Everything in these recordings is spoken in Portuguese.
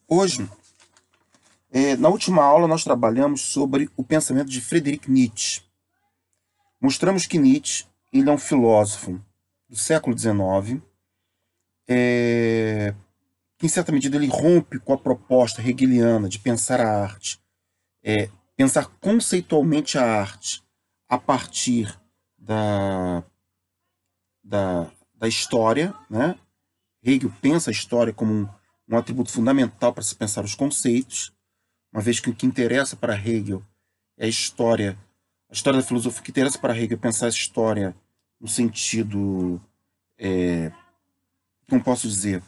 Hoje, na última aula, nós trabalhamos sobre o pensamento de Friedrich Nietzsche. Mostramos que Nietzsche ele é um filósofo do século XIX, que em certa medida ele rompe com a proposta hegeliana de pensar a arte, pensar conceitualmente a arte a partir da história, né? Hegel pensa a história como um atributo fundamental para se pensar os conceitos, uma vez que o que interessa para Hegel é a história da filosofia. O que interessa para Hegel é pensar a história no sentido, como posso dizer,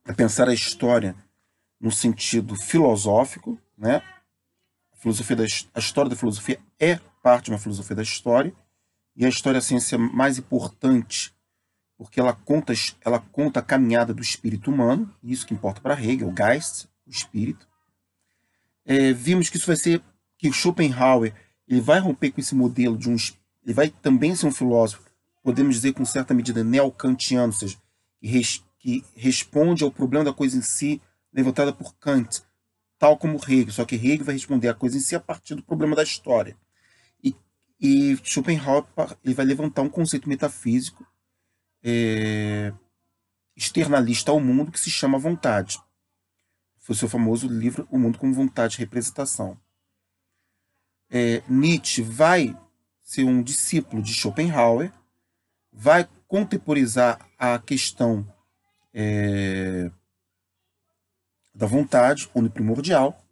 é pensar a história no sentido filosófico, né? A história da filosofia é parte de uma filosofia da história, e a história é a ciência mais importante porque ela conta a caminhada do espírito humano, isso que importa para Hegel, o Geist, o espírito. Vimos que isso vai ser, que o Schopenhauer ele vai romper com esse modelo de ele vai também ser um filósofo, podemos dizer com certa medida neo-kantiano, ou seja, que responde ao problema da coisa em si, levantada por Kant, tal como Hegel, só que Hegel vai responder a coisa em si a partir do problema da história. E Schopenhauer ele vai levantar um conceito metafísico externalista ao mundo que se chama vontade. Foi o seu famoso livro O Mundo como Vontade e Representação. Nietzsche vai ser um discípulo de Schopenhauer, vai contemporizar a questão da vontade uniprimordial,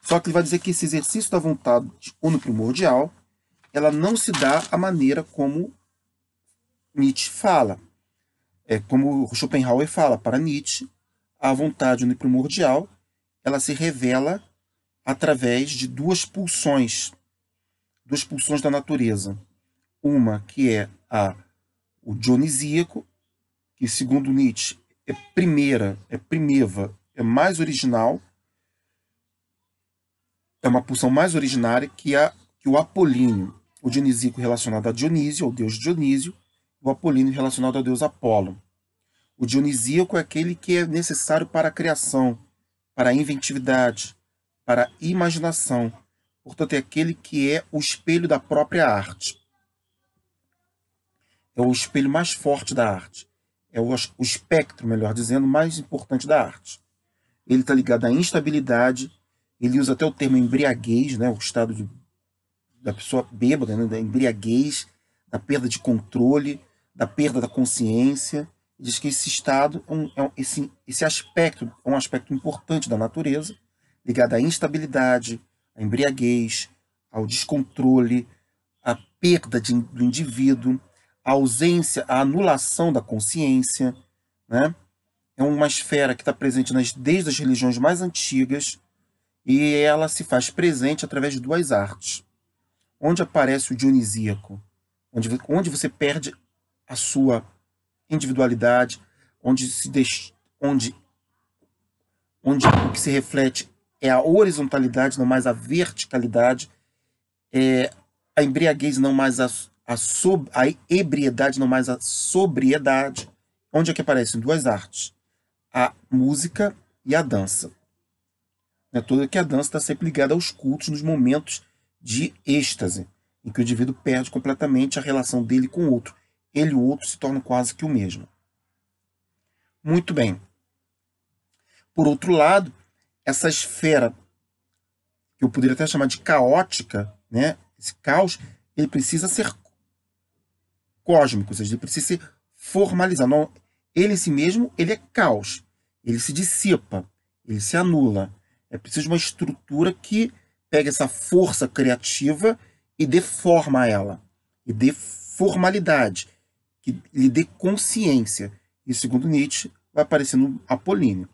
só que ele vai dizer que esse exercício da vontade uniprimordial ela não se dá à maneira como Nietzsche fala. Como Schopenhauer fala, para Nietzsche, a vontade uniprimordial ela se revela através de duas pulsões da natureza. Uma que é o dionisíaco, que segundo Nietzsche é primeira, é primeva, é mais original, é uma pulsão mais originária que o apolíneo. O dionisíaco relacionado a Dionísio, ao deus Dionísio, o apolíneo relacionado ao deus Apolo. O dionisíaco é aquele que é necessário para a criação, para a inventividade, para a imaginação. Portanto, é aquele que é o espelho da própria arte. É o espelho mais forte da arte. É o espectro, melhor dizendo, mais importante da arte. Ele está ligado à instabilidade, ele usa até o termo embriaguez, né, o estado da pessoa bêbada, né, da embriaguez, da perda de controle, da perda da consciência. Diz que esse estado, esse aspecto é um aspecto importante da natureza, ligado à instabilidade, à embriaguez, ao descontrole, à perda do indivíduo, à ausência, à anulação da consciência, né? É uma esfera que está presente desde as religiões mais antigas e ela se faz presente através de duas artes. Onde aparece o dionisíaco? Onde você perde a sua individualidade, onde o que se reflete é a horizontalidade, não mais a verticalidade, a embriaguez, não mais a ebriedade, não mais a sobriedade. Onde é que aparecem duas artes? A música e a dança. Toda que a dança está sempre ligada aos cultos nos momentos de êxtase, em que o indivíduo perde completamente a relação dele com o outro. Ele e o outro se tornam quase que o mesmo. Muito bem. Por outro lado, essa esfera, que eu poderia até chamar de caótica, né? Esse caos, ele precisa ser cósmico, ou seja, ele precisa ser formalizado. Não, ele em si mesmo, ele é caos. Ele se dissipa, ele se anula. É preciso uma estrutura que pegue essa força criativa e dê forma a ela, e dê formalidade, que lhe dê consciência. E segundo Nietzsche, vai aparecer no Apolíneo.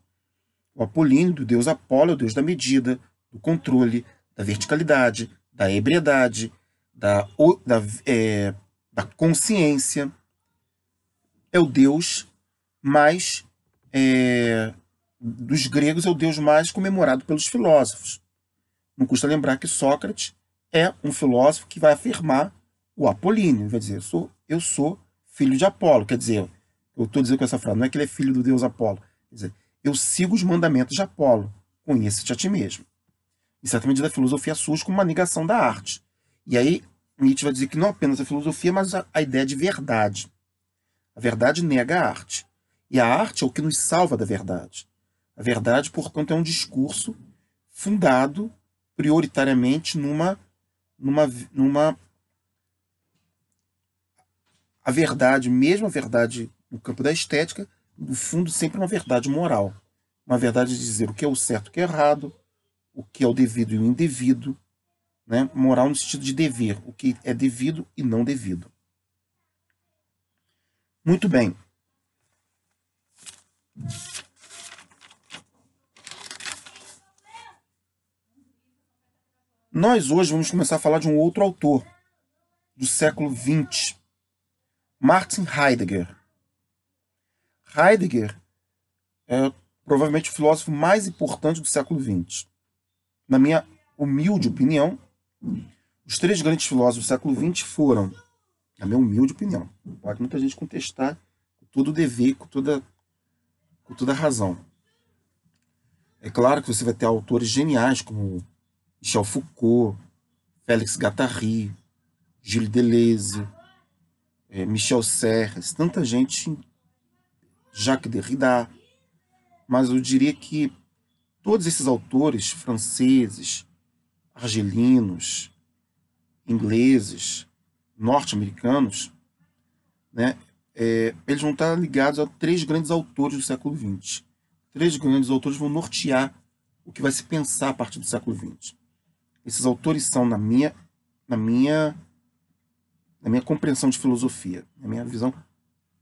O Apolíneo, do deus Apolo, é o deus da medida, do controle, da verticalidade, da ebriedade, da consciência. É o deus mais... dos gregos, é o deus mais comemorado pelos filósofos. Não custa lembrar que Sócrates é um filósofo que vai afirmar o Apolíneo. Vai dizer, eu sou filho de Apolo. Quer dizer, eu estou dizendo com essa frase, não é que ele é filho do deus Apolo. Quer dizer, eu sigo os mandamentos de Apolo, conheça-te a ti mesmo. Em certa medida, a filosofia surge como uma negação da arte. E aí, Nietzsche vai dizer que não apenas a filosofia, mas a ideia de verdade. A verdade nega a arte. E a arte é o que nos salva da verdade. A verdade, portanto, é um discurso fundado prioritariamente numa a verdade, mesmo a verdade no campo da estética, no fundo sempre uma verdade moral. Uma verdade de dizer o que é o certo e o que é errado, o que é o devido e o indevido, né? Moral no sentido de dever, o que é devido e não devido. Muito bem. Nós hoje vamos começar a falar de um outro autor do século XX, Martin Heidegger. Heidegger é provavelmente o filósofo mais importante do século XX. Na minha humilde opinião, os três grandes filósofos do século XX foram, na minha humilde opinião, pode muita gente contestar com todo o dever, com toda razão. É claro que você vai ter autores geniais como Michel Foucault, Félix Guattari, Gilles Deleuze, Michel Serres, tanta gente, Jacques Derrida, mas eu diria que todos esses autores franceses, argelinos, ingleses, norte-americanos, né, eles vão estar ligados a três grandes autores do século XX. Três grandes autores vão nortear o que vai se pensar a partir do século XX. Esses autores são, na minha compreensão de filosofia, na minha visão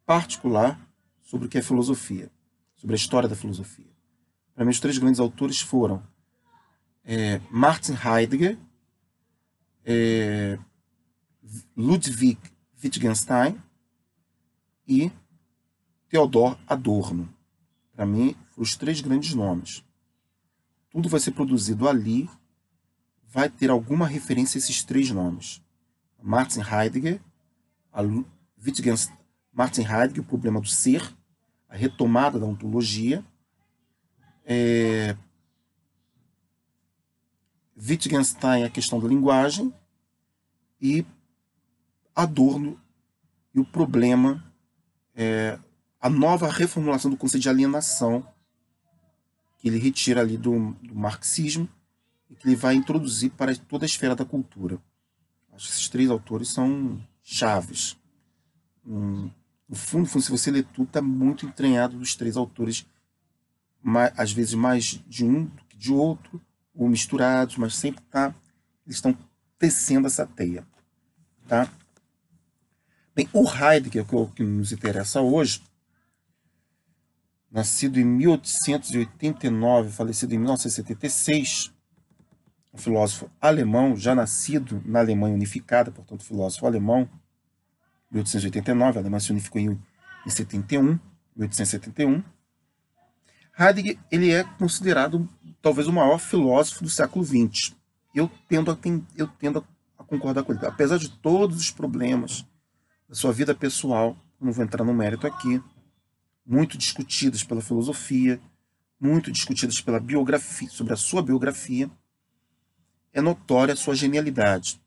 particular sobre o que é filosofia, sobre a história da filosofia. Para mim, os três grandes autores foram Martin Heidegger, Ludwig Wittgenstein e Theodor Adorno. Para mim, foram os três grandes nomes. Tudo vai ser produzido ali, vai ter alguma referência a esses três nomes. Martin Heidegger, Martin Heidegger, o problema do ser, a retomada da ontologia, Wittgenstein, a questão da linguagem, e Adorno e o problema, a nova reformulação do conceito de alienação, que ele retira ali do marxismo e que ele vai introduzir para toda a esfera da cultura. Acho que esses três autores são chaves. No fundo, se você ler tudo, está muito entranhado dos três autores, às vezes mais de um do que de outro, ou misturados, mas sempre eles estão tecendo essa teia. Tá? Bem, o Heidegger, que é o que nos interessa hoje, nascido em 1889, falecido em 1976, um filósofo alemão, já nascido na Alemanha unificada, portanto, filósofo alemão, 1889, a Alemanha se unificou em 1871. Heidegger, ele é considerado talvez o maior filósofo do século XX. Eu tendo a concordar com ele. Apesar de todos os problemas da sua vida pessoal, não vou entrar no mérito aqui, muito discutidas pela filosofia, muito discutidas pela biografia, sobre a sua biografia, é notória a sua genialidade.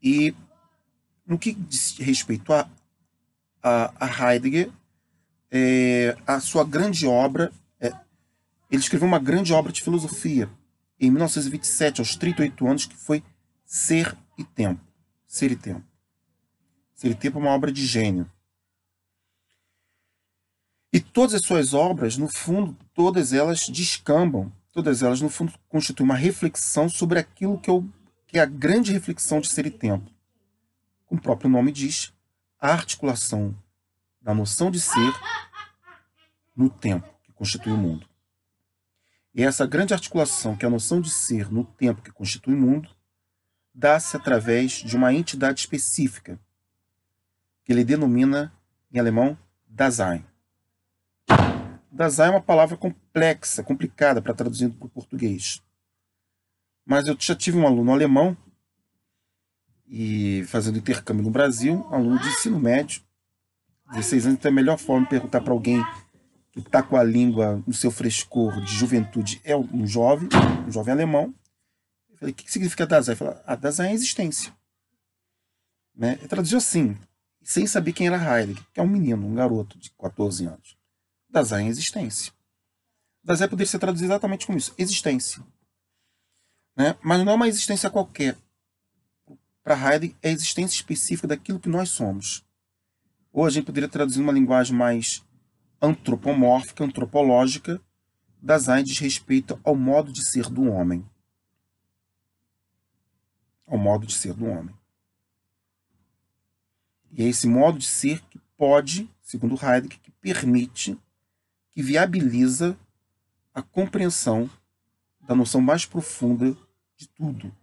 E no que diz respeito a Heidegger, a sua grande obra, ele escreveu uma grande obra de filosofia em 1927, aos 38 anos, que foi Ser e Tempo. Ser e Tempo. Ser e Tempo é uma obra de gênio. E todas as suas obras, no fundo, todas elas descambam, todas elas, no fundo, constituem uma reflexão sobre aquilo que é a grande reflexão de Ser e Tempo. Como o próprio nome diz, a articulação da noção de ser no tempo que constitui o mundo. E essa grande articulação, que é a noção de ser no tempo que constitui o mundo, dá-se através de uma entidade específica, que ele denomina, em alemão, Dasein. Dasein é uma palavra complexa, complicada para traduzir para o português. Mas eu já tive um aluno alemão, e fazendo intercâmbio no Brasil, um aluno de ensino médio, 16 anos, então é a melhor forma de perguntar para alguém que está com a língua no seu frescor de juventude é um jovem alemão. Eu falei, o que significa Dasein? Ele falou, Dasein é existência. Né? Ele traduziu assim, sem saber quem era Heidegger, que é um menino, um garoto de 14 anos. Dasein é existência. Dasein poderia ser traduzido exatamente como isso, existência. Né? Mas não é uma existência qualquer. Para Heidegger, é a existência específica daquilo que nós somos. Ou a gente poderia traduzir numa linguagem mais antropomórfica, antropológica. Dasein diz respeito ao modo de ser do homem. Ao modo de ser do homem. E é esse modo de ser que pode, segundo Heidegger, que permite, que viabiliza a compreensão da noção mais profunda de tudo,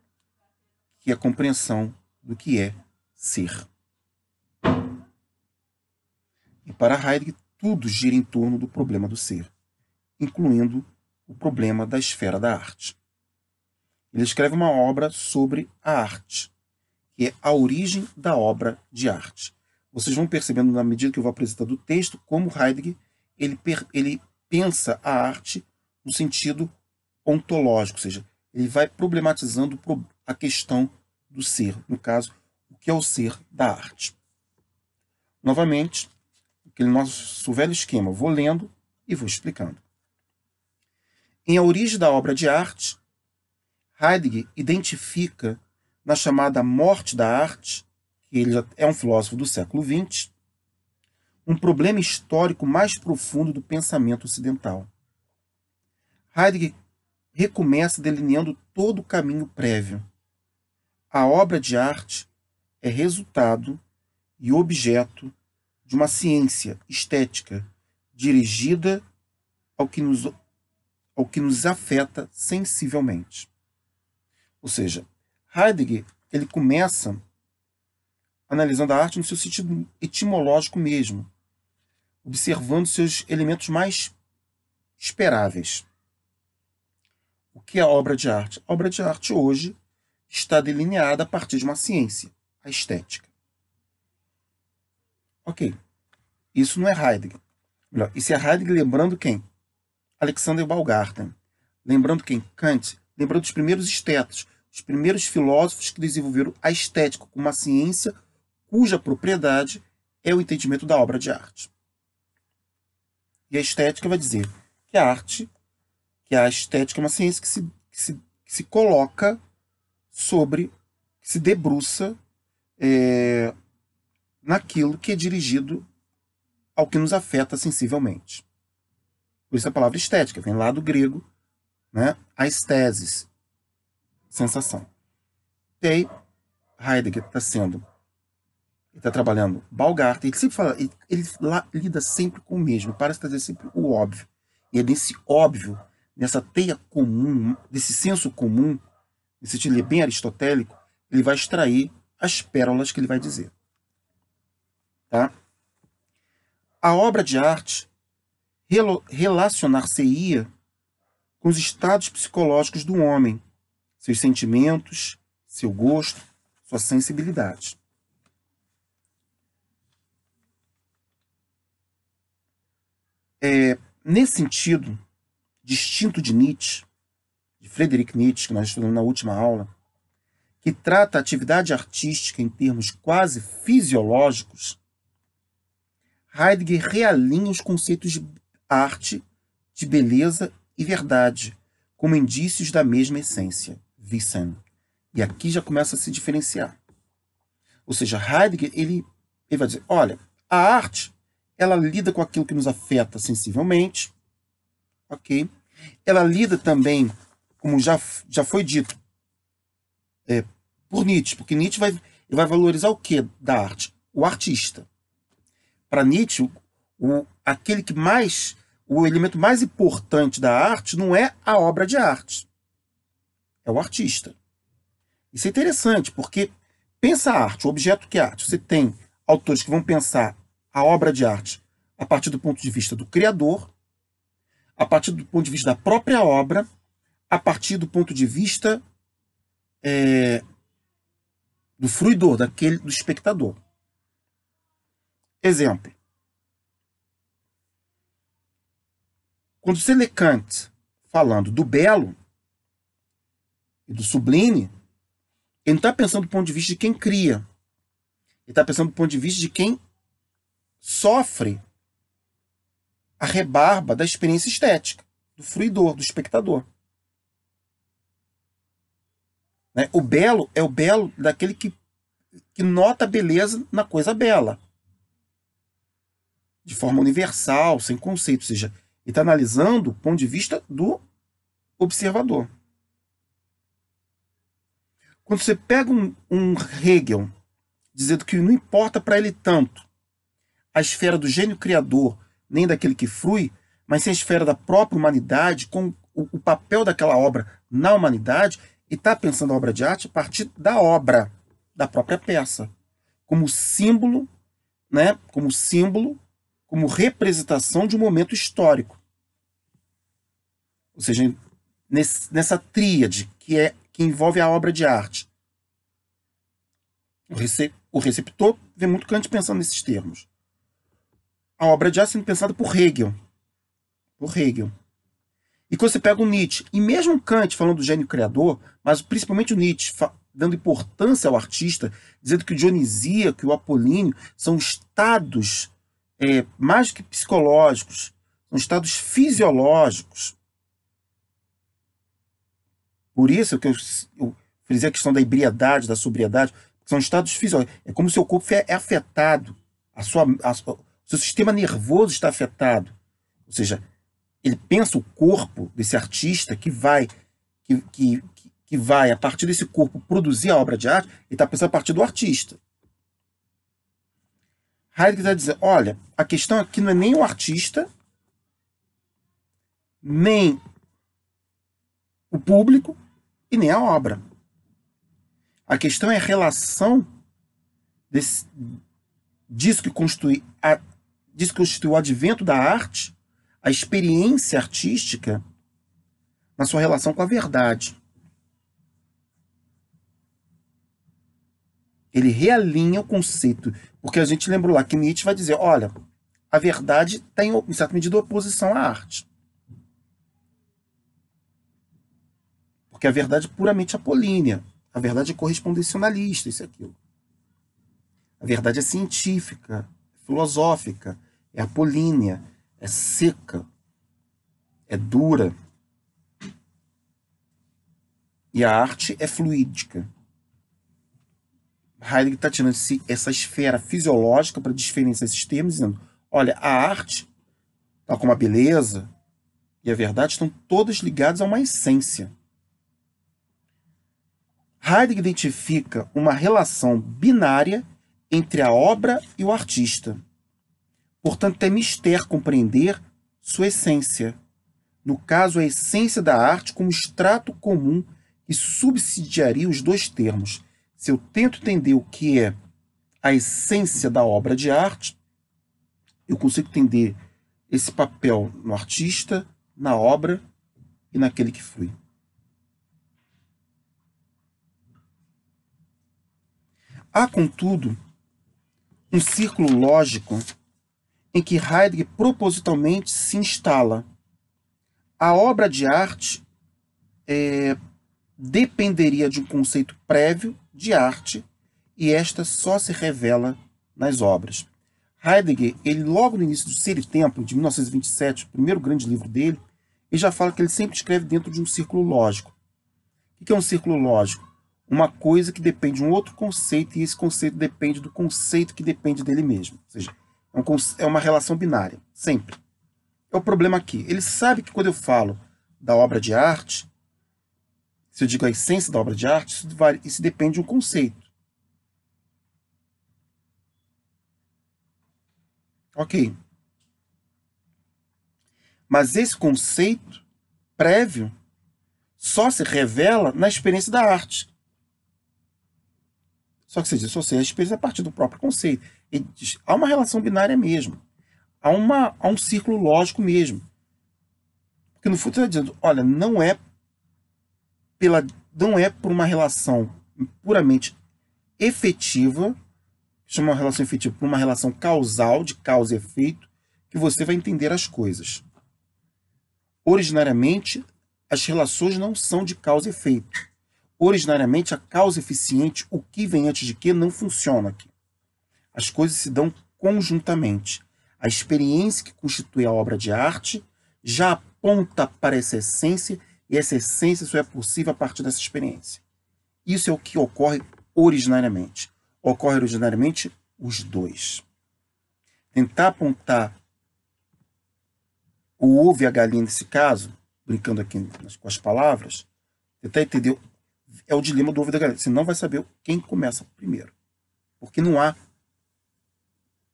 que é a compreensão do que é ser. E para Heidegger, tudo gira em torno do problema do ser, incluindo o problema da esfera da arte. Ele escreve uma obra sobre a arte, que é a origem da obra de arte. Vocês vão percebendo, na medida que eu vou apresentando o texto, como Heidegger ele pensa a arte no sentido ontológico, ou seja, ele vai problematizando a questão do ser, no caso, o que é o ser da arte. Novamente, aquele nosso velho esquema, vou lendo e vou explicando. Em A Origem da Obra de Arte, Heidegger identifica na chamada Morte da Arte, que ele é um filósofo do século XX, um problema histórico mais profundo do pensamento ocidental. Heidegger recomeça delineando todo o caminho prévio. A obra de arte é resultado e objeto de uma ciência estética dirigida ao que nos afeta sensivelmente. Ou seja, Heidegger ele começa analisando a arte no seu sentido etimológico mesmo, observando seus elementos mais esperáveis. O que é a obra de arte? A obra de arte hoje está delineada a partir de uma ciência, a estética. Ok, isso não é Heidegger. Isso é Heidegger lembrando quem? Alexander Baumgarten. Lembrando quem? Kant. Lembrando os primeiros estetos, os primeiros filósofos que desenvolveram a estética como uma ciência cuja propriedade é o entendimento da obra de arte. E a estética vai dizer que a estética é uma ciência que se coloca sobre, que se debruça naquilo que é dirigido ao que nos afeta sensivelmente. Por isso a palavra estética vem lá do grego, né? Aesthesis, sensação. E aí, Heidegger está trabalhando Baumgarten, ele sempre fala, ele lida sempre com o mesmo, parece trazer sempre o óbvio. E é nesse óbvio, nessa teia comum, desse senso comum, nesse estilo bem aristotélico, ele vai extrair as pérolas que ele vai dizer. Tá? A obra de arte relacionar-se-ia com os estados psicológicos do homem, seus sentimentos, seu gosto, sua sensibilidade. Nesse sentido, distinto de Nietzsche, de Friedrich Nietzsche, que nós estudamos na última aula, que trata a atividade artística em termos quase fisiológicos, Heidegger realinha os conceitos de arte, de beleza e verdade, como indícios da mesma essência, Wesen. E aqui já começa a se diferenciar. Ou seja, Heidegger ele vai dizer, olha, a arte ela lida com aquilo que nos afeta sensivelmente, ok? Ela lida também, como já foi dito, por Nietzsche, porque Nietzsche vai valorizar o que da arte? O artista. Para Nietzsche, o elemento mais importante da arte não é a obra de arte, é o artista. Isso é interessante, porque pensa a arte, o objeto que é arte. Você tem autores que vão pensar a obra de arte a partir do ponto de vista do criador, a partir do ponto de vista da própria obra, a partir do ponto de vista do fruidor, do espectador. Exemplo. Quando você lê Kant falando do belo e do sublime, ele não está pensando do ponto de vista de quem cria. Ele está pensando do ponto de vista de quem sofre a rebarba da experiência estética, do fruidor, do espectador. Né? O belo é o belo daquele que nota a beleza na coisa bela. De forma universal, sem conceito. Ou seja, ele está analisando o ponto de vista do observador. Quando você pega um Hegel dizendo que não importa para ele tanto a esfera do gênio criador, nem daquele que frui, mas sim a esfera da própria humanidade, com o papel daquela obra na humanidade, e está pensando a obra de arte a partir da obra, da própria peça, como símbolo, né, como representação de um momento histórico. Ou seja, nessa tríade que envolve a obra de arte. O receptor vê muito Kant pensando nesses termos. A obra de arte sendo pensada por Hegel. E quando você pega o Nietzsche, e mesmo Kant falando do gênio criador, mas principalmente o Nietzsche dando importância ao artista, dizendo que o dionisíaco e o apolíneo são estados mais que psicológicos, são estados fisiológicos. Por isso que eu frisei a questão da ebriedade, da sobriedade, são estados fisiológicos. É como se o seu corpo é afetado, o seu sistema nervoso está afetado. Ou seja, ele pensa o corpo desse artista que vai, a partir desse corpo, produzir a obra de arte, ele está pensando a partir do artista. Heidegger está dizendo, olha, a questão aqui não é nem o artista, nem o público e nem a obra. A questão é a relação disso que constitui o advento da arte, a experiência artística, na sua relação com a verdade. Ele realinha o conceito, porque a gente lembrou lá que Nietzsche vai dizer, olha, a verdade tem, em certa medida, oposição à arte. Porque a verdade é puramente apolínea. A verdade é correspondencionalista, isso e aquilo. A verdade é científica, filosófica, é apolínea, é seca, é dura. E a arte é fluídica. Heidegger está tirando essa esfera fisiológica para diferenciar esses termos, dizendo, olha, a arte, tal como a beleza e a verdade, estão todas ligadas a uma essência. Heidegger identifica uma relação binária entre a obra e o artista. Portanto, é mister compreender sua essência. No caso, a essência da arte como extrato comum que subsidiaria os dois termos. Se eu tento entender o que é a essência da obra de arte, eu consigo entender esse papel no artista, na obra e naquele que flui. Há, contudo, um círculo lógico em que Heidegger propositalmente se instala. A obra de arte dependeria de um conceito prévio de arte e esta só se revela nas obras. Heidegger, ele logo no início do Ser e Tempo, de 1927, o primeiro grande livro dele, ele já fala que ele sempre escreve dentro de um círculo lógico. O que é um círculo lógico? Uma coisa que depende de um outro conceito e esse conceito depende do conceito que depende dele mesmo. Ou seja, é uma relação binária, sempre. É o problema aqui. Ele sabe que quando eu falo da obra de arte, se eu digo a essência da obra de arte, isso depende de um conceito. Ok. Mas esse conceito prévio só se revela na experiência da arte. Só que você diz, a experiência a partir do próprio conceito. Ele diz, há uma relação binária mesmo. Há um círculo lógico mesmo. Porque no fundo você está dizendo, olha, não é por uma relação puramente efetiva, chama uma relação efetiva, por uma relação causal, de causa e efeito, que você vai entender as coisas. Originariamente, as relações não são de causa e efeito. Originariamente, a causa eficiente, o que vem antes de que, não funciona aqui. As coisas se dão conjuntamente. A experiência que constitui a obra de arte já aponta para essa essência, e essa essência só é possível a partir dessa experiência. Isso é o que ocorre originariamente. Ocorre originariamente os dois. Tentar apontar o ovo e a galinha nesse caso, brincando aqui com as palavras, tentar entender, é o dilema do ovo e da galinha. Você não vai saber quem começa primeiro. Porque não há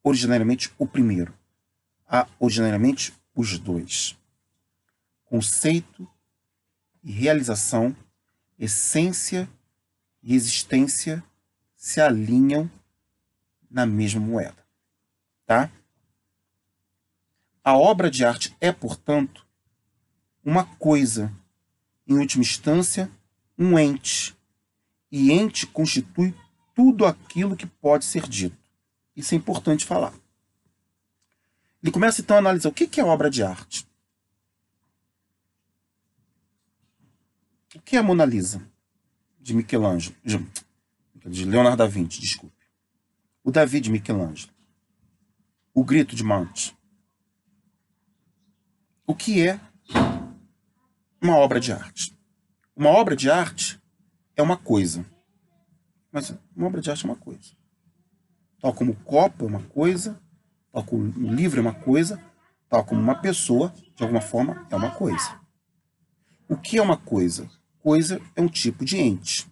originariamente o primeiro. Há originariamente os dois. Conceito e realização, essência e existência se alinham na mesma moeda. Tá? A obra de arte é, portanto, uma coisa, em última instância, um ente. E ente constitui tudo aquilo que pode ser dito. Isso é importante falar. Ele começa então a analisar o que é obra de arte. O que é a Mona Lisa? De Michelangelo. De Leonardo da Vinci, desculpe. O Davi de Michelangelo. O Grito de Mantes. O que é uma obra de arte? Uma obra de arte é uma coisa. Mas uma obra de arte é uma coisa. Tal como o copo é uma coisa, tal como o livro é uma coisa, tal como uma pessoa, de alguma forma, é uma coisa. O que é uma coisa? Coisa é um tipo de ente.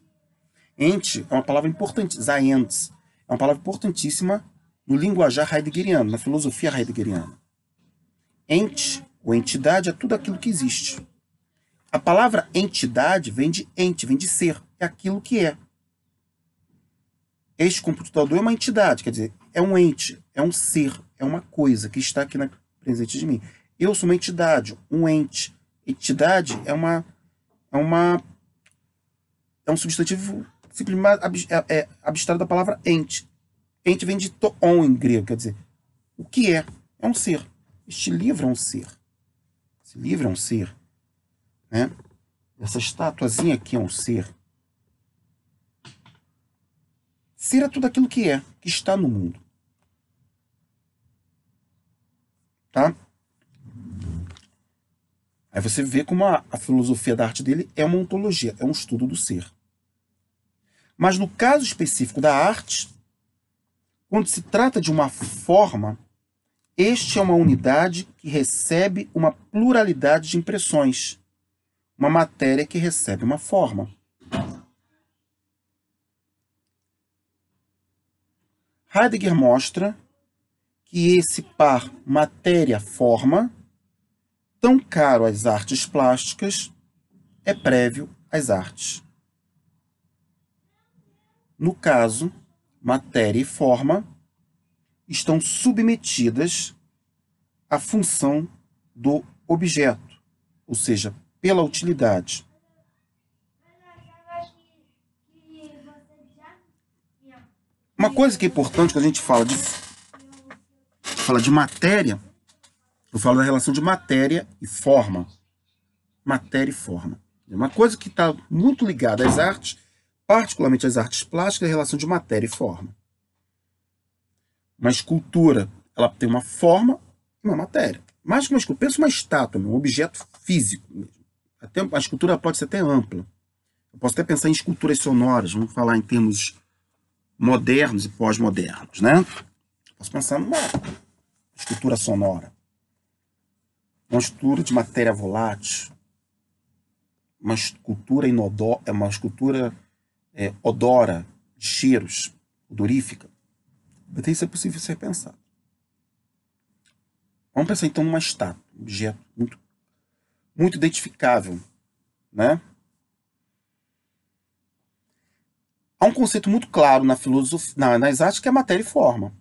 Ente é uma palavra importante, Zaentes, é uma palavra importantíssima no linguajar heideggeriano, na filosofia heideggeriana. Ente, ou entidade, é tudo aquilo que existe. A palavra entidade vem de ente, vem de ser, é aquilo que é. Este computador é uma entidade, quer dizer, é um ente, é um ser, é uma coisa que está aqui presente de mim. Eu sou uma entidade, um ente. Entidade é um substantivo simplesmente abstrato da palavra ente. Ente vem de toon em grego, quer dizer, o que é? É um ser. Este livro é um ser. Esse livro é um ser. Né? Essa estatuazinha aqui é um ser. Ser é tudo aquilo que é, que está no mundo. Tá? Aí você vê como a filosofia da arte dele é uma ontologia, é um estudo do ser. Mas no caso específico da arte, quando se trata de uma forma, este é uma unidade que recebe uma pluralidade de impressões. Uma matéria que recebe uma forma. Heidegger mostra que esse par matéria-forma, tão caro às artes plásticas, é prévio às artes. No caso, matéria e forma estão submetidas à função do objeto, ou seja, pela utilidade. Uma coisa que é importante quando a gente fala de matéria, eu falo da relação de matéria e forma. Matéria e forma. Uma coisa que está muito ligada às artes, particularmente às artes plásticas, é a relação de matéria e forma. Uma escultura, ela tem uma forma e uma matéria. Mais que uma escultura, pensa uma estátua, um objeto físico mesmo. Até, a escultura pode ser até ampla. Eu posso até pensar em esculturas sonoras, vamos falar em termos modernos e pós-modernos, né? Posso pensar numa escultura sonora, uma escultura de matéria volátil, uma escultura inodora, uma escultura odora, de cheiros, odorífica. Até isso é possível ser pensado. Vamos pensar então numa estátua, um objeto muito identificável, né? Há um conceito muito claro na filosofia, nas artes, que é matéria e forma.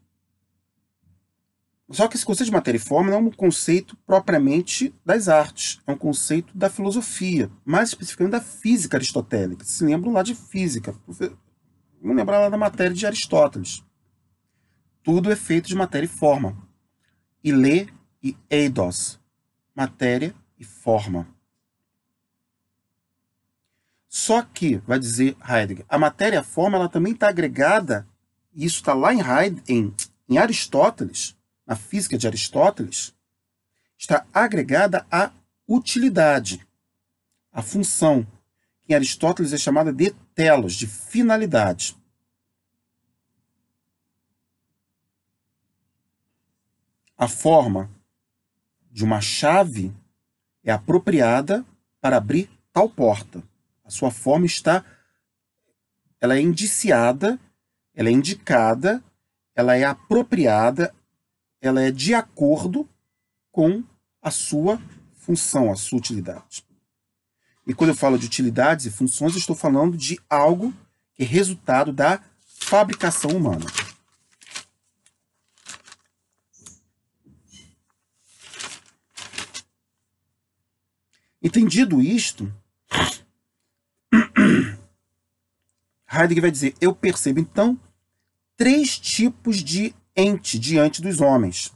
Só que esse conceito de matéria e forma não é um conceito propriamente das artes, é um conceito da filosofia, mais especificamente da física aristotélica. Se lembram lá de física, vamos lembrar lá da matéria de Aristóteles. Tudo é feito de matéria e forma. Ilê e eidos, matéria e forma. Só que, vai dizer Heidegger, a matéria e a forma ela também está agregada, e isso está lá em Aristóteles, na física de Aristóteles, está agregada à utilidade, à função, que em Aristóteles é chamada de telos, de finalidade. A forma de uma chave é apropriada para abrir tal porta. A sua forma ela é indiciada, ela é indicada, ela é apropriada, ela é de acordo com a sua função, a sua utilidade. E quando eu falo de utilidades e funções, eu estou falando de algo que é resultado da fabricação humana. Entendido isto, Heidegger vai dizer, eu percebo então 3 tipos de ente diante dos homens.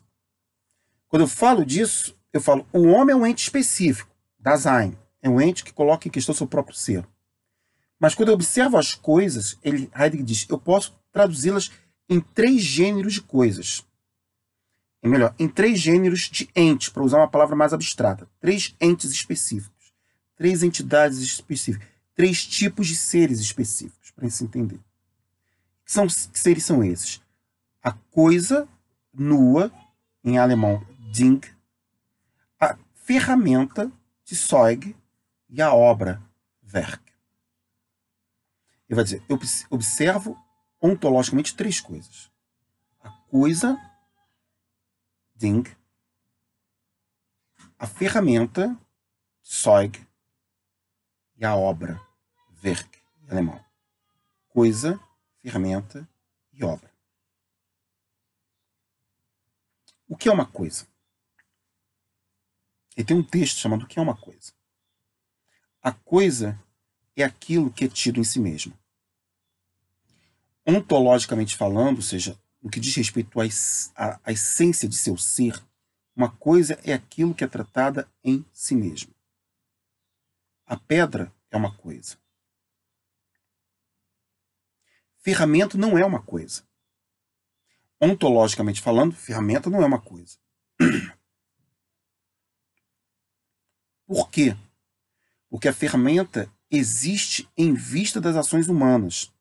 Quando eu falo disso, eu falo, o homem é um ente específico, Dasein, é um ente que coloca em questão seu próprio ser. Mas quando eu observo as coisas, Heidegger diz, eu posso traduzi-las em 3 gêneros de coisas. É melhor, em 3 gêneros de entes, para usar uma palavra mais abstrata. 3 entes específicos. 3 entidades específicas. 3 tipos de seres específicos, para se entender. Que seres são esses? A coisa nua, em alemão, Ding, a ferramenta, Zeug, e a obra, Werk. Ele vai dizer, eu observo ontologicamente 3 coisas. A coisa, Ding, a ferramenta, Zeug, e a obra, Werk, em alemão. Coisa, ferramenta e obra. O que é uma coisa? E tem um texto chamado O que é uma coisa? A coisa é aquilo que é tido em si mesmo. Ontologicamente falando, ou seja, no que diz respeito à essência de seu ser, uma coisa é aquilo que é tratada em si mesmo. A pedra é uma coisa. Ferramenta não é uma coisa. Ontologicamente falando, ferramenta não é uma coisa. Por quê? Porque a ferramenta existe em vista das ações humanas.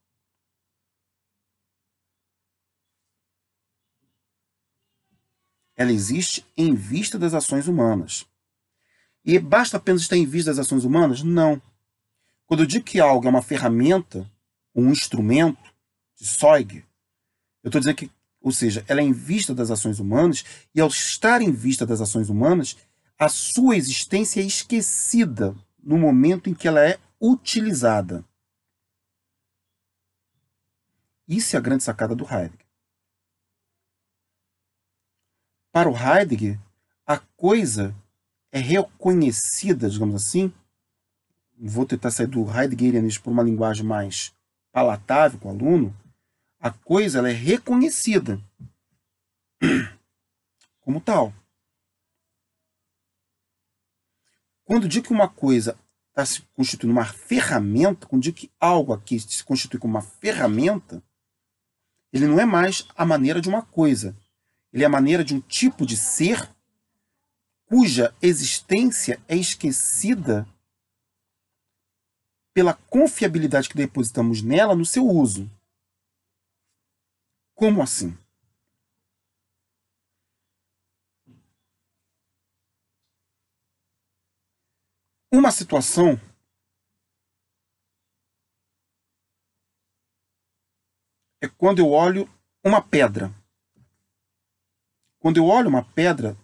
Ela existe em vista das ações humanas. E basta apenas estar em vista das ações humanas? Não. Quando eu digo que algo é uma ferramenta, um instrumento de Zeug, eu estou dizendo que, ou seja, ela é em vista das ações humanas, e ao estar em vista das ações humanas, a sua existência é esquecida no momento em que ela é utilizada. Isso é a grande sacada do Heidegger. Para o Heidegger, a coisa é reconhecida, digamos assim, vou tentar sair do heideggerianismo por uma linguagem mais palatável com o aluno, a coisa ela é reconhecida como tal. Quando digo que uma coisa está se constituindo uma ferramenta, quando digo que algo aqui se constitui como uma ferramenta, ele não é mais a maneira de uma coisa. Ele é a maneira de um tipo de ser cuja existência é esquecida pela confiabilidade que depositamos nela no seu uso. Como assim? Uma situação é quando eu olho uma pedra. Quando eu olho uma pedra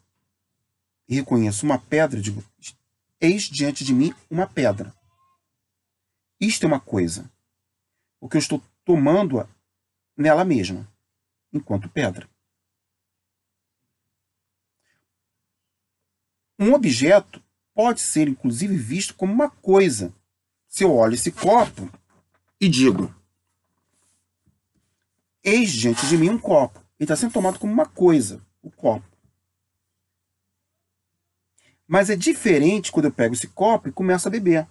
e reconheço uma pedra, digo, eis diante de mim uma pedra. Isto é uma coisa, porque eu estou tomando-a nela mesma, enquanto pedra. Um objeto pode ser, inclusive, visto como uma coisa. Se eu olho esse copo e digo, eis diante de mim um copo. Ele está sendo tomado como uma coisa, o copo. Mas é diferente quando eu pego esse copo e começo a beber.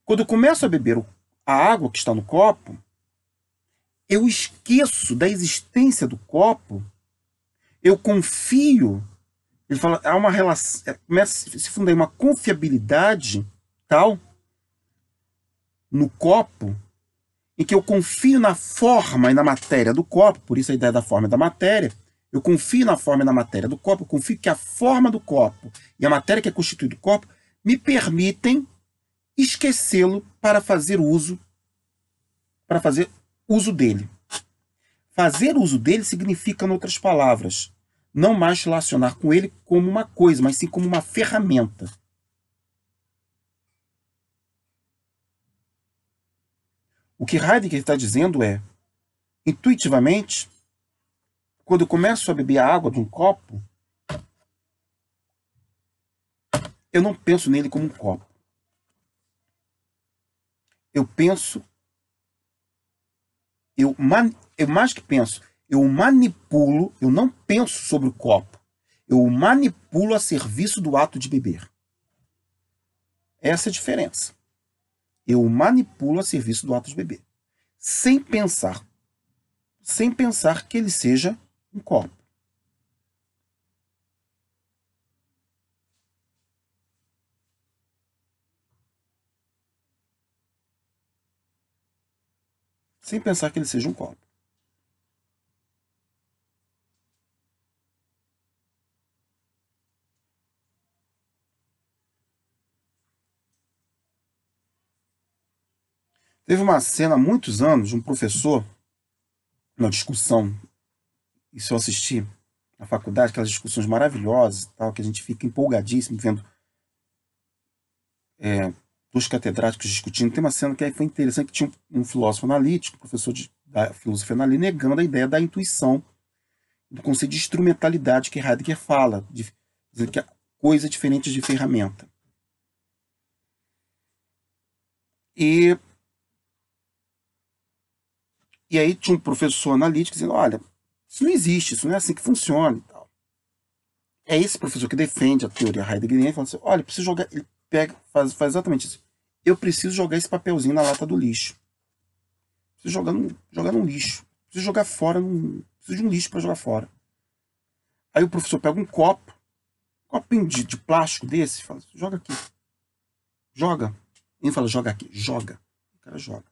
Quando eu começo a beber a água que está no copo, eu esqueço da existência do copo, eu confio. Ele fala, há uma relação, começa a se fundar uma confiabilidade tal no copo, em que eu confio na forma e na matéria do copo, por isso a ideia da forma e da matéria. Eu confio na forma e na matéria do copo, eu confio que a forma do copo e a matéria que é constituída do copo me permitem esquecê-lo para fazer uso dele. Fazer uso dele significa, em outras palavras, não mais relacionar com ele como uma coisa, mas sim como uma ferramenta. O que Heidegger está dizendo é, intuitivamente, quando eu começo a beber a água de um copo, eu não penso nele como um copo. Eu penso, eu mais que penso, eu manipulo, eu não penso sobre o copo. Eu o manipulo a serviço do ato de beber. Essa é a diferença. Eu o manipulo a serviço do ato de beber. Sem pensar que ele seja um copo. Sem pensar que ele seja um copo. Teve uma cena há muitos anos de um professor, uma discussão, isso eu assisti na faculdade, aquelas discussões maravilhosas, tal, que a gente fica empolgadíssimo vendo dos catedráticos discutindo. Tem uma cena que foi interessante, que tinha um filósofo analítico, um professor da filosofia analítica, negando a ideia da intuição, do conceito de instrumentalidade que Heidegger fala, dizendo que é coisa diferente de ferramenta. E aí tinha um professor analítico dizendo, olha, isso não existe, isso não é assim que funciona e tal. É esse professor que defende a teoria heideggeriana e fala assim, olha, preciso jogar, ele pega, faz exatamente isso. Eu preciso jogar esse papelzinho na lata do lixo. Preciso jogar num lixo. Preciso jogar fora, preciso de um lixo para jogar fora. Aí o professor pega um copinho de plástico desse e fala, joga aqui. Joga. Ele fala, joga aqui, joga. O cara joga.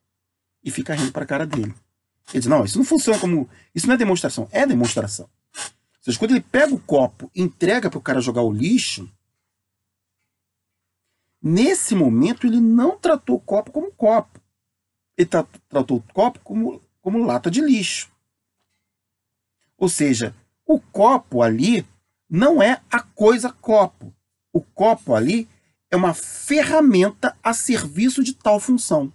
E fica rindo para a cara dele. Ele diz, não, isso não funciona como... Isso não é demonstração, é demonstração. Ou seja, quando ele pega o copo e entrega para o cara jogar o lixo, nesse momento ele não tratou o copo como copo. Ele tratou o copo como lata de lixo. Ou seja, o copo ali não é a coisa copo. O copo ali é uma ferramenta a serviço de tal função.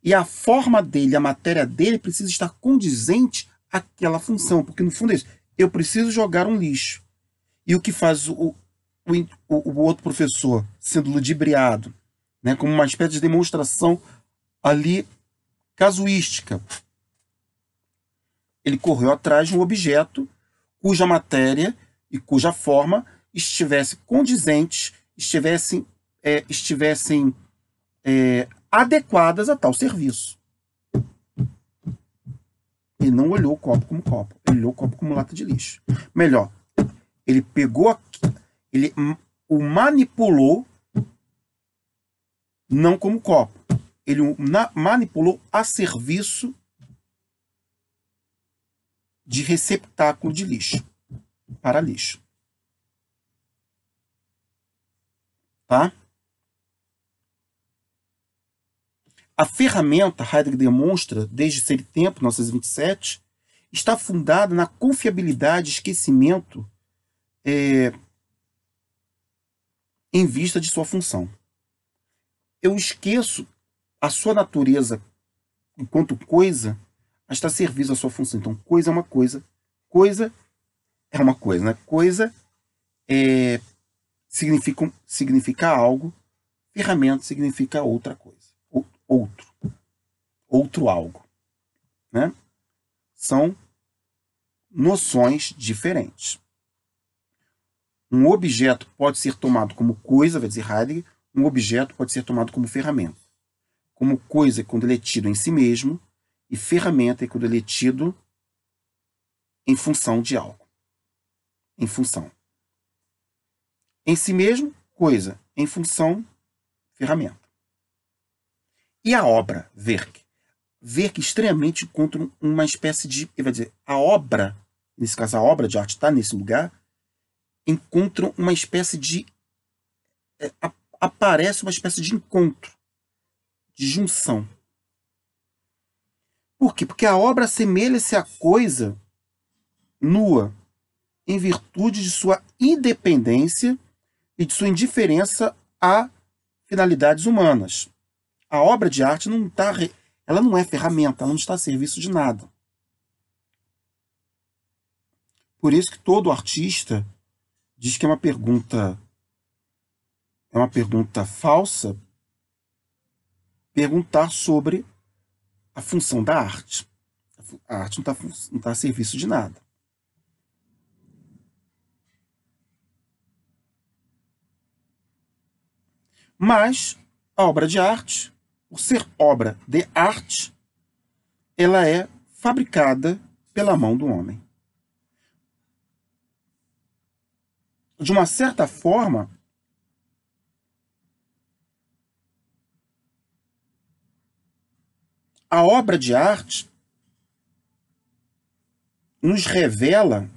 E a forma dele, a matéria dele, precisa estar condizente àquela função. Porque, no fundo, é isso. Eu preciso jogar um lixo. E o que faz o outro professor, sendo ludibriado, né, como uma espécie de demonstração ali casuística. Ele correu atrás de um objeto cuja matéria e cuja forma estivessem condizentes, estivessem adequadas a tal serviço. Ele não olhou o copo como copo, ele olhou o copo como lata de lixo. Melhor, ele pegou, ele o manipulou não como copo, ele o manipulou a serviço de receptáculo de lixo, para lixo. Tá? A ferramenta, Heidegger demonstra, desde seu tempo, 1927, está fundada na confiabilidade e esquecimento em vista de sua função. Eu esqueço a sua natureza enquanto coisa a estar a serviço da sua função. Então, coisa é uma coisa. Coisa é uma coisa, né? Coisa significa algo. Ferramenta significa outra coisa. Outro algo. né? São noções diferentes. Um objeto pode ser tomado como coisa, vai dizer Heidegger, um objeto pode ser tomado como ferramenta. Como coisa é quando ele é tido em si mesmo, e ferramenta é quando ele é tido em função de algo. Em função. Em si mesmo, coisa. Em função, ferramenta. E a obra, Werk? Werk extremamente encontra uma espécie de... Ele vai dizer, a obra, nesse caso a obra de arte está nesse lugar, encontra uma espécie de... aparece uma espécie de encontro, de junção. Por quê? Porque a obra assemelha-se à coisa nua, em virtude de sua independência e de sua indiferença a finalidades humanas. A obra de arte não está, ela não é ferramenta, ela não está a serviço de nada. Por isso que todo artista diz que é uma pergunta falsa perguntar sobre a função da arte. A arte não está a serviço de nada. Mas a obra de arte, por ser obra de arte, ela é fabricada pela mão do homem. De uma certa forma, a obra de arte nos revela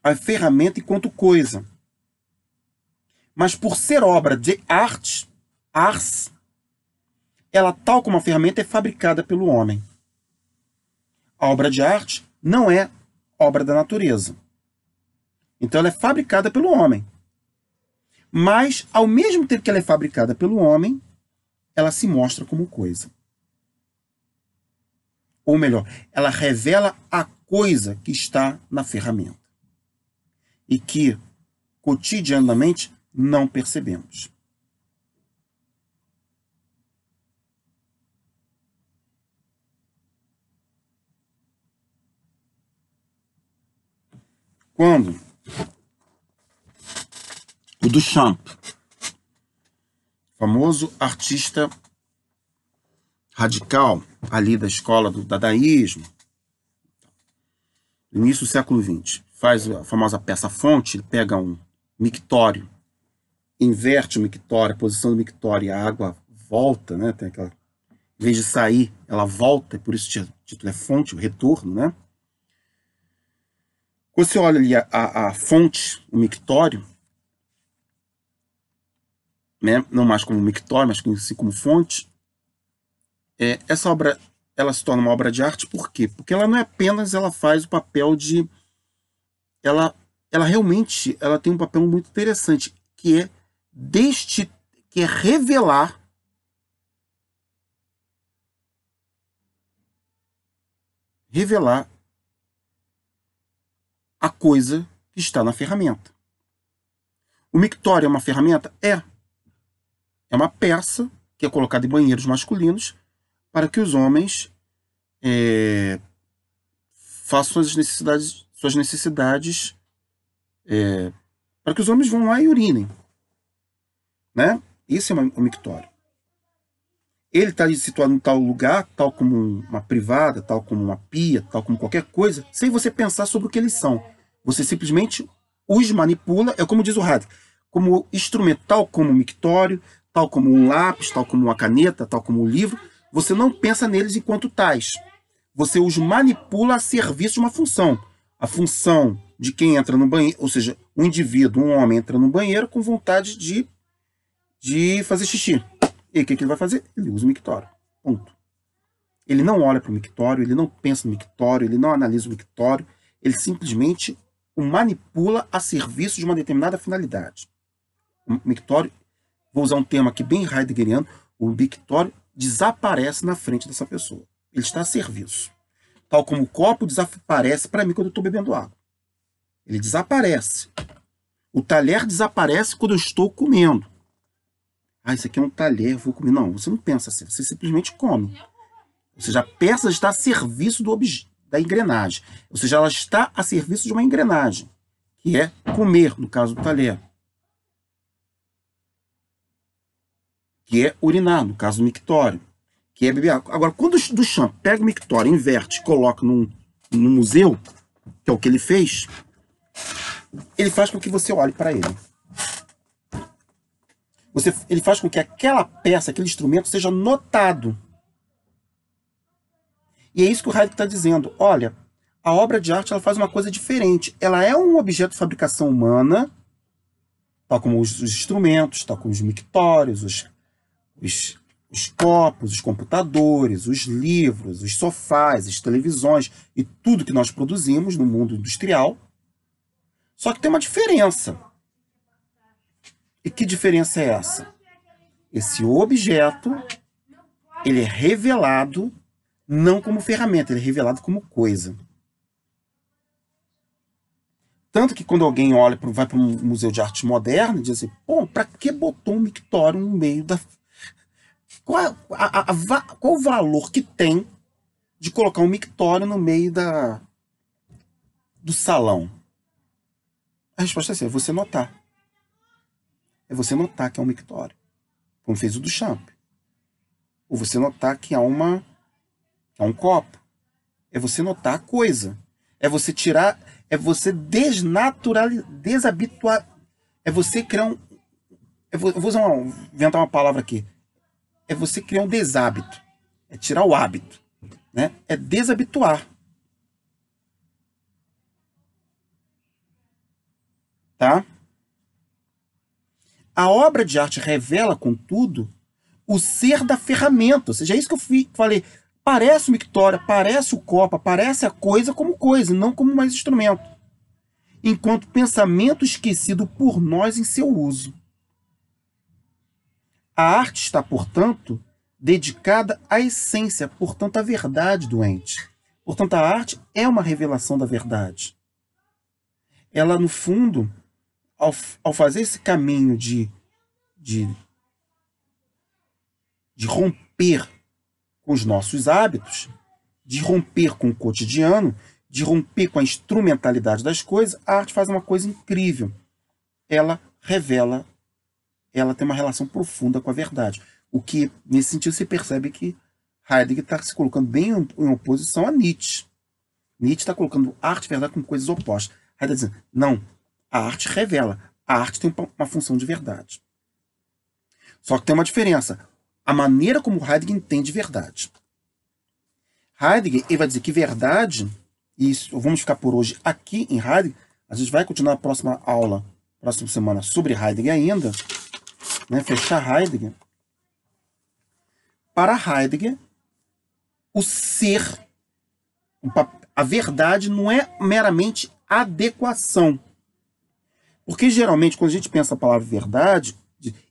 a ferramenta enquanto coisa. Mas por ser obra de arte, ars, ela, tal como a ferramenta, é fabricada pelo homem. A obra de arte não é obra da natureza. Então ela é fabricada pelo homem. Mas, ao mesmo tempo que ela é fabricada pelo homem, ela se mostra como coisa. Ou melhor, ela revela a coisa que está na ferramenta. E que, cotidianamente, não percebemos. Quando o Duchamp, famoso artista radical ali da escola do dadaísmo, no início do século XX, faz a famosa peça Fonte, ele pega um mictório, inverte o mictório, a posição do mictório, e a água volta, né? Tem aquela, em vez de sair, ela volta, e por isso o título é Fonte, o retorno, né? Quando você olha ali a fonte, o mictório, né? Não mais como mictório, mas assim como fonte, essa obra, ela se torna uma obra de arte. Por quê? Porque ela não é apenas, ela faz o papel de... Ela realmente tem um papel muito interessante, que é revelar a coisa que está na ferramenta. O mictório é uma ferramenta? É uma peça que é colocada em banheiros masculinos para que os homens façam suas necessidades, para que os homens vão lá e urinem, né? Isso é um mictório. Ele está situado em tal lugar, tal como uma privada, tal como uma pia, tal como qualquer coisa, sem você pensar sobre o que eles são. Você simplesmente os manipula, é como diz o Heidegger, como instrumento, tal como um mictório, tal como um lápis, tal como uma caneta, tal como um livro. Você não pensa neles enquanto tais. Você os manipula a serviço de uma função. A função de quem entra no banheiro, ou seja, um indivíduo, um homem entra no banheiro com vontade de fazer xixi. E o que ele vai fazer? Ele usa o mictório. Ponto. Ele não olha para o mictório, ele não pensa no mictório, ele não analisa o mictório, ele simplesmente o manipula a serviço de uma determinada finalidade. O mictório, vou usar um termo aqui bem heideggeriano, o mictório desaparece na frente dessa pessoa. Ele está a serviço. Tal como o copo desaparece para mim quando eu estou bebendo água. Ele desaparece. O talher desaparece quando eu estou comendo. Ah, isso aqui é um talher, vou comer. Não, você não pensa assim, você simplesmente come. Ou seja, a peça está a serviço da engrenagem. Ou seja, ela está a serviço de uma engrenagem, que é comer, no caso do talher. Que é urinar, no caso do mictório. Que é beber água. Agora, quando o Duchamp pega o mictório, inverte, coloca num museu, que é o que ele fez, ele faz com que você olhe para ele. Ele faz com que aquela peça, aquele instrumento, seja notado. E é isso que o Heidegger está dizendo. Olha, a obra de arte ela faz uma coisa diferente. Ela é um objeto de fabricação humana, tal como os instrumentos, tal como os mictórios, os copos, os computadores, os livros, os sofás, as televisões e tudo que nós produzimos no mundo industrial. Só que tem uma diferença. E que diferença é essa? Esse objeto, ele é revelado não como ferramenta, ele é revelado como coisa. Tanto que quando alguém vai para um museu de arte moderna, diz assim, pô, para que botou um mictório no meio da... Qual o valor que tem de colocar um mictório no meio do salão? A resposta é assim, é você notar. É você notar que é um mictório, como fez o Duchamp. Ou você notar que há um copo. É você notar a coisa. É você tirar, é você desnaturalizar, desabituar. É você criar eu vou inventar uma palavra aqui. É você criar um deshábito. É tirar o hábito. Né? É desabituar. Tá? A obra de arte revela, contudo, o ser da ferramenta. Ou seja, é isso que eu falei. Parece o mictório, parece o copo, parece a coisa como coisa, não como mais instrumento. Enquanto pensamento esquecido por nós em seu uso. A arte está, portanto, dedicada à essência, portanto, à verdade do ente. Portanto, a arte é uma revelação da verdade. Ela, no fundo, ao fazer esse caminho de romper com os nossos hábitos, de romper com o cotidiano, de romper com a instrumentalidade das coisas, a arte faz uma coisa incrível. Ela revela, ela tem uma relação profunda com a verdade. O que, nesse sentido, você percebe que Heidegger está se colocando bem em oposição a Nietzsche. Nietzsche está colocando arte e verdade como coisas opostas. Heidegger está dizendo, não, a arte revela, a arte tem uma função de verdade. Só que tem uma diferença. A maneira como Heidegger entende verdade. Heidegger ele vai dizer que verdade, e isso, vamos ficar por hoje aqui em Heidegger, a gente vai continuar na próxima aula, próxima semana, sobre Heidegger ainda, né, fechar Heidegger. Para Heidegger, o ser, a verdade não é meramente adequação. Porque geralmente, quando a gente pensa a palavra verdade,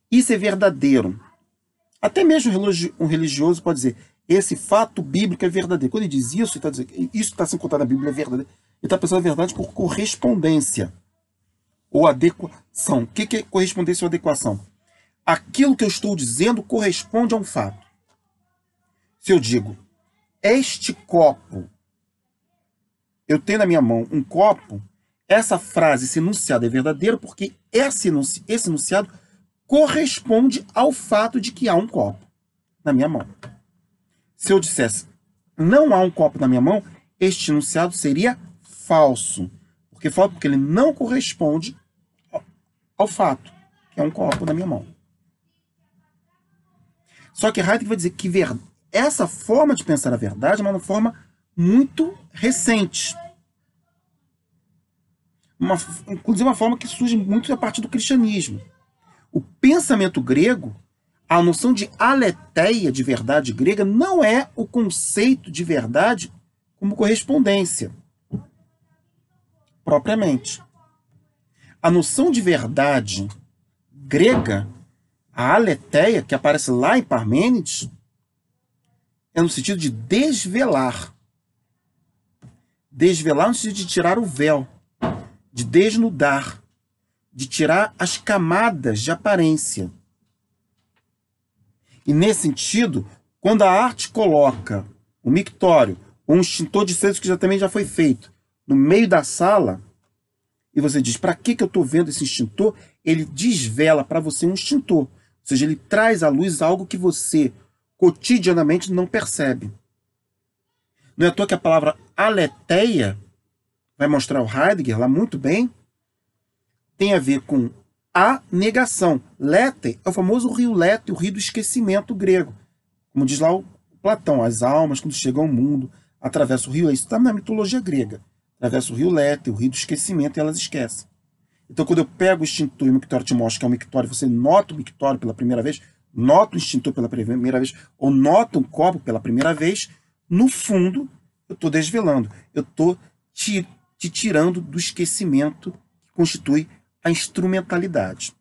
isso é verdadeiro. Até mesmo um religioso pode dizer, esse fato bíblico é verdadeiro. Quando ele diz isso, ele está dizendo que isso que está sendo contado na Bíblia é verdadeiro. Ele está pensando a verdade por correspondência ou adequação. O que é correspondência ou adequação? Aquilo que eu estou dizendo corresponde a um fato. Se eu digo, este copo, eu tenho na minha mão um copo, essa frase, esse enunciado é verdadeiro porque esse enunciado corresponde ao fato de que há um copo na minha mão. Se eu dissesse, não há um copo na minha mão, este enunciado seria falso. Porque ele não corresponde ao fato, que é um copo na minha mão. Só que Heidegger vai dizer que essa forma de pensar a verdade é uma forma muito recente. Inclusive uma forma que surge muito a partir do cristianismo. O pensamento grego, a noção de aletheia, de verdade grega, não é o conceito de verdade como correspondência, propriamente. A noção de verdade grega, a aletheia, que aparece lá em Parmênides, é no sentido de desvelar. Desvelar no sentido de tirar o véu, de desnudar, de tirar as camadas de aparência. E nesse sentido, quando a arte coloca um mictório ou um extintor de incêndio que também já foi feito no meio da sala, e você diz, para que eu estou vendo esse extintor? Ele desvela para você um extintor. Ou seja, ele traz à luz algo que você cotidianamente não percebe. Não é à toa que a palavra aletheia, vai mostrar o Heidegger lá muito bem, tem a ver com a negação. Lete é o famoso rio Lete, o rio do esquecimento grego. Como diz lá o Platão, as almas, quando chegam ao mundo, atravessam o rio. Isso está na mitologia grega. Atravessa o rio Lete, o rio do esquecimento, e elas esquecem. Então, quando eu pego o extintor e o mictório te mostro que é um mictório, você nota o mictório pela primeira vez, nota o extintor pela primeira vez, ou nota um copo pela primeira vez, no fundo, eu estou desvelando. Eu estou te tirando do esquecimento que constitui a instrumentalidade.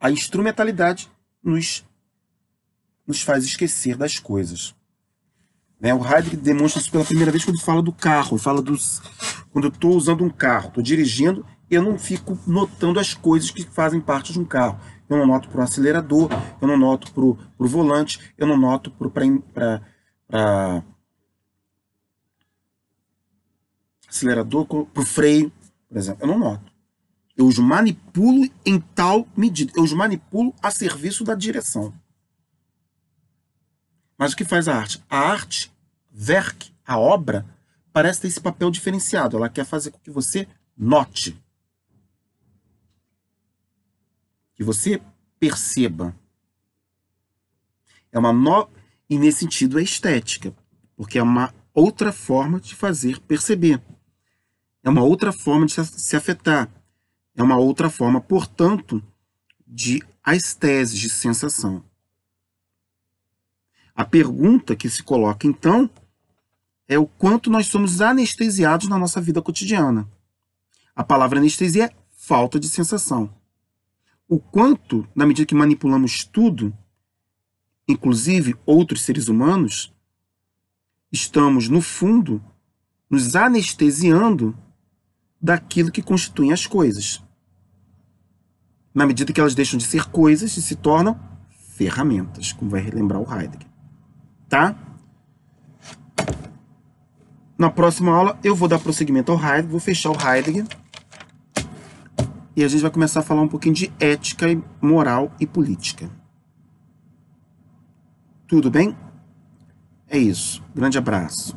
A instrumentalidade nos faz esquecer das coisas. O Heidegger demonstra isso pela primeira vez quando fala do carro. Quando eu estou usando um carro, estou dirigindo, eu não fico notando as coisas que fazem parte de um carro. Eu não noto para o acelerador, eu não noto para o volante, eu não noto para acelerador, para o freio, por exemplo. Eu não noto. Eu os manipulo em tal medida. Eu os manipulo a serviço da direção. Mas o que faz a arte? A arte, Werk, a obra, parece ter esse papel diferenciado. Ela quer fazer com que você note. Que você perceba. E nesse sentido é estética. Porque é uma outra forma de fazer perceber. É uma outra forma de se afetar. É uma outra forma, portanto, de aesthesis, de sensação. A pergunta que se coloca, então, é o quanto nós somos anestesiados na nossa vida cotidiana. A palavra anestesia é falta de sensação. O quanto, na medida que manipulamos tudo, inclusive outros seres humanos, estamos, no fundo, nos anestesiando daquilo que constituem as coisas. Na medida que elas deixam de ser coisas e se tornam ferramentas, como vai relembrar o Heidegger. Tá? Na próxima aula eu vou dar prosseguimento ao Heidegger, vou fechar o Heidegger e a gente vai começar a falar um pouquinho de ética, moral e política. Tudo bem? É isso. Grande abraço.